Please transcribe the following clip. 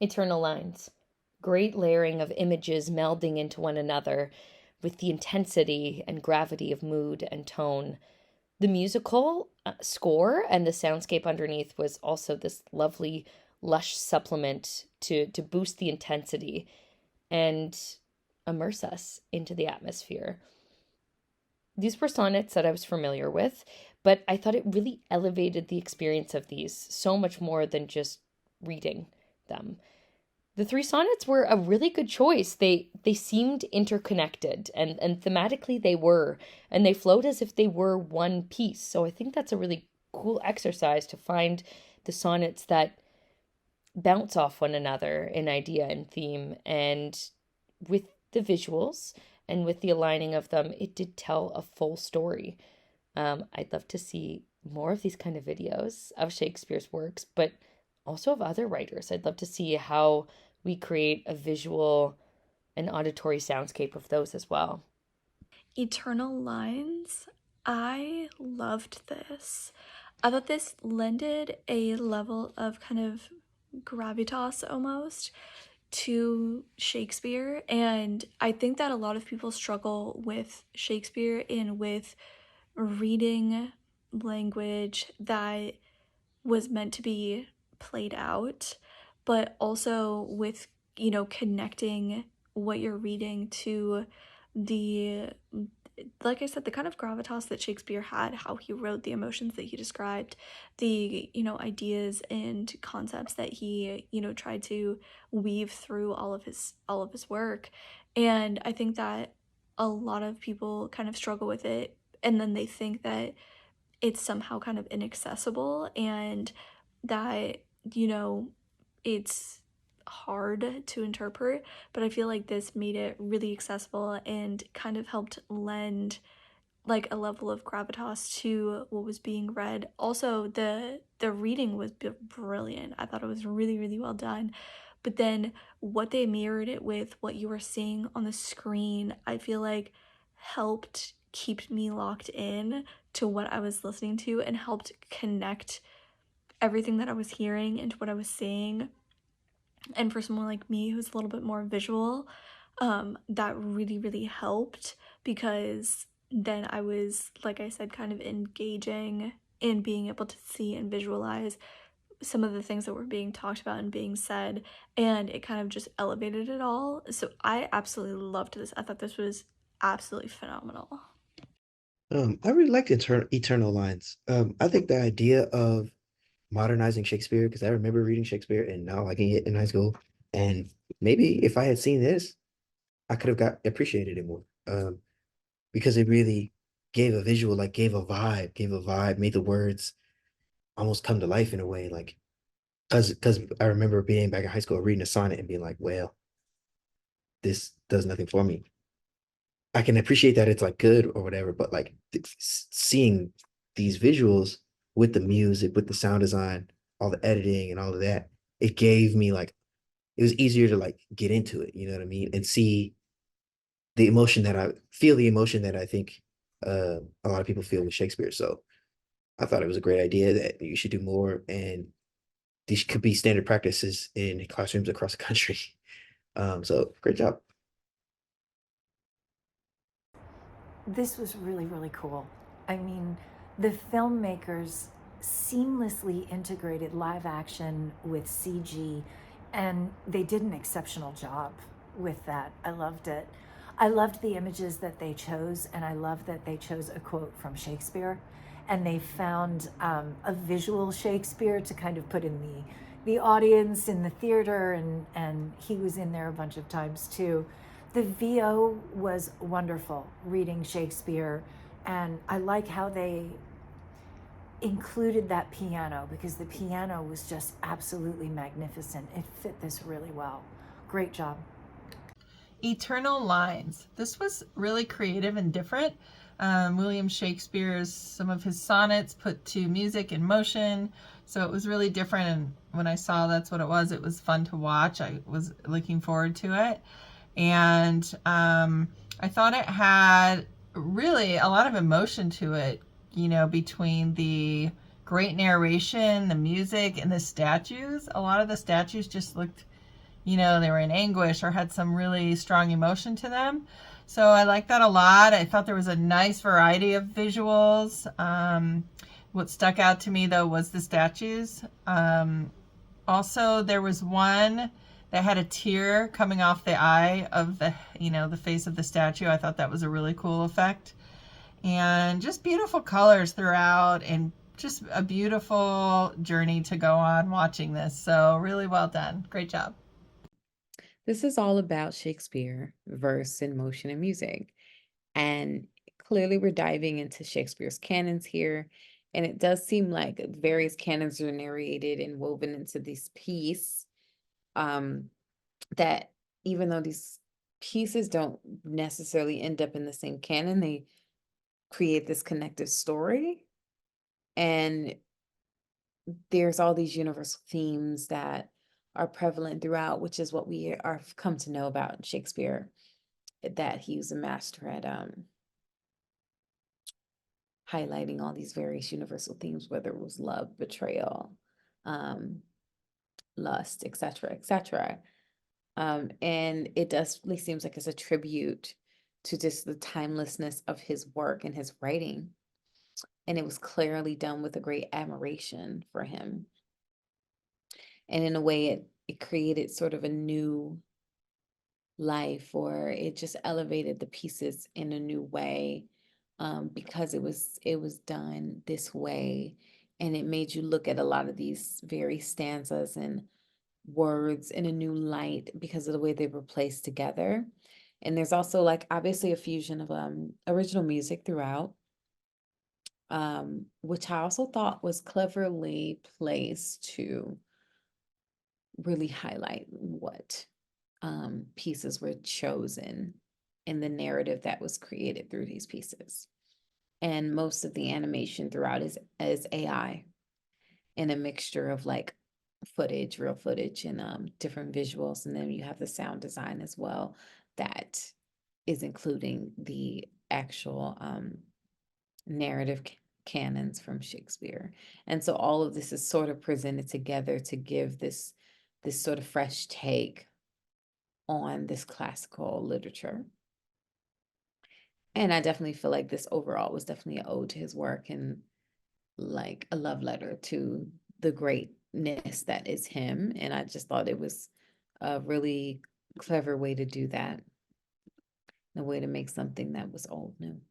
Eternal lines. Great layering of images melding into one another with the intensity and gravity of mood and tone. The musical score and the soundscape underneath was also this lovely, lush supplement to boost the intensity and immerse us into the atmosphere. These were sonnets that I was familiar with, but I thought it really elevated the experience of these so much more than just reading them. The three sonnets were a really good choice. They seemed interconnected and thematically they were, and they flowed as if they were one piece. So I think that's a really cool exercise to find the sonnets that bounce off one another in idea and theme. And with the visuals and with the aligning of them, it did tell a full story. I'd love to see more of these kind of videos of Shakespeare's works, but also of other writers. I'd love to see how we create a visual and auditory soundscape of those as well. Eternal Lines. I loved this. I thought this lended a level of kind of gravitas almost to Shakespeare, and I think that a lot of people struggle with Shakespeare and with reading language that was meant to be played out, but also with, connecting what you're reading to the, like I said, the kind of gravitas that Shakespeare had, how he wrote, the emotions that he described, the, ideas and concepts that he, tried to weave through all of his work. And I think that a lot of people kind of struggle with it, and then they think that it's somehow kind of inaccessible, and that, it's hard to interpret. But I feel like this made it really accessible and kind of helped lend like a level of gravitas to what was being read. Also, the reading was brilliant. I thought it was really, really well done. But then what they mirrored it with, what you were seeing on the screen, I feel like helped keep me locked in to what I was listening to and helped connect everything that I was hearing into what I was seeing. And for someone like me who's a little bit more visual, that really, really helped, because then I was, like I said, kind of engaging in being able to see and visualize some of the things that were being talked about and being said, and it kind of just elevated it all. So I absolutely loved this. I thought this was absolutely phenomenal. I really like Eternal Lines. I think the idea of modernizing Shakespeare, because I remember reading Shakespeare and now liking it in high school, and maybe if I had seen this, I could have got appreciated it more. Because it really gave a visual, like gave a vibe, made the words almost come to life in a way, like because I remember being back in high school reading a sonnet and being like, well, this does nothing for me. I can appreciate that it's like good or whatever, but like seeing these visuals with the music, with the sound design, all the editing and all of that, it gave me like it was easier to like get into it, you know what I mean? And see the emotion that I think a lot of people feel with Shakespeare. So I thought it was a great idea that you should do more, and these could be standard practices in classrooms across the country. So great job. This was really, really cool. I mean, the filmmakers seamlessly integrated live action with CG, and they did an exceptional job with that. I loved it. I loved the images that they chose, and I love that they chose a quote from Shakespeare, and they found a visual Shakespeare to kind of put in the audience in the theater, and he was in there a bunch of times too. The VO was wonderful reading Shakespeare, and I like how they included that piano, because the piano was just absolutely magnificent. It fit this really well. Great job. Eternal Lines. This was really creative and different. William Shakespeare's, some of his sonnets put to music and motion. So it was really different. And when I saw that's what it was fun to watch. I was looking forward to it. And I thought it had really a lot of emotion to it, you know, between the great narration, the music, and the statues. A lot of the statues just looked they were in anguish or had some really strong emotion to them. So I like that a lot. I thought there was a nice variety of visuals. What stuck out to me though was the statues. Also, there was one that had a tear coming off the eye of the face of the statue. I thought that was a really cool effect. And just beautiful colors throughout, and just a beautiful journey to go on watching this. So really well done. Great job. This is all about Shakespeare, verse and motion and music. And clearly we're diving into Shakespeare's canons here. And it does seem like various canons are narrated and woven into this piece. That even though these pieces don't necessarily end up in the same canon, they create this connective story. And there's all these universal themes that are prevalent throughout, which is what we are come to know about Shakespeare, that he was a master at highlighting all these various universal themes, whether it was love, betrayal, lust, etc., etc. And it definitely seems like it's a tribute to just the timelessness of his work and his writing. And it was clearly done with a great admiration for him. And in a way, it created sort of a new life, or it just elevated the pieces in a new way, because it was done this way, and it made you look at a lot of these very stanzas and words in a new light because of the way they were placed together. And there's also like obviously a fusion of original music throughout, which I also thought was cleverly placed to really highlight what pieces were chosen in the narrative that was created through these pieces. And most of the animation throughout is AI, and a mixture of like footage, real footage, and different visuals. And then you have the sound design as well that is including the actual narrative canons from Shakespeare. And so all of this is sort of presented together to give this sort of fresh take on this classical literature. And I definitely feel like this overall was definitely an ode to his work, and like a love letter to the greatness that is him. And I just thought it was a really clever way to do that, a way to make something that was old new.